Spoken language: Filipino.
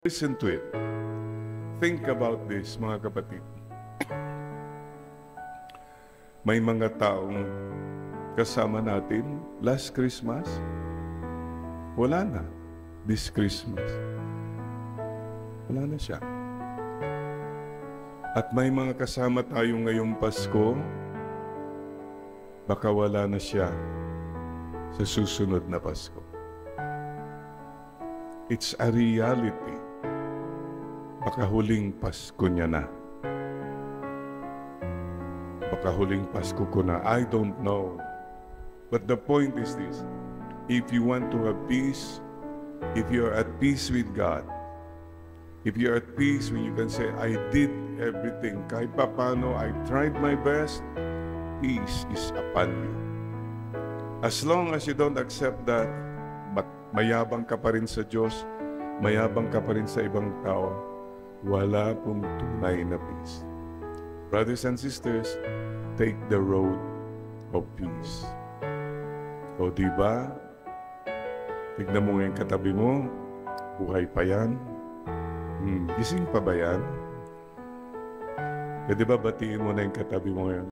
Listen to it. Think about this, mga kapatid. May mga taong kasama natin last Christmas, wala na. This Christmas, wala na siya. At may mga kasama tayo ngayong Pasko, baka wala na siya sa susunod na Pasko. It's a reality. Baka huling Pasko niya na. Baka huling Pasko ko na. I don't know. But the point is this. If you want to have peace, if you're at peace with God, if you're at peace when you can say, I did everything, kahit paano, I tried my best, peace is upon you. As long as you don't accept that, but mayabang ka pa rin sa Diyos, mayabang ka pa rin sa ibang tao, wala pong tunay na peace. Brothers and sisters, take the road of peace. O diba? Tignan mo ngayon katabi mo, buhay pa yan? Gising pa ba yan? Pwede ba batiin mo na yung katabi mo ngayon?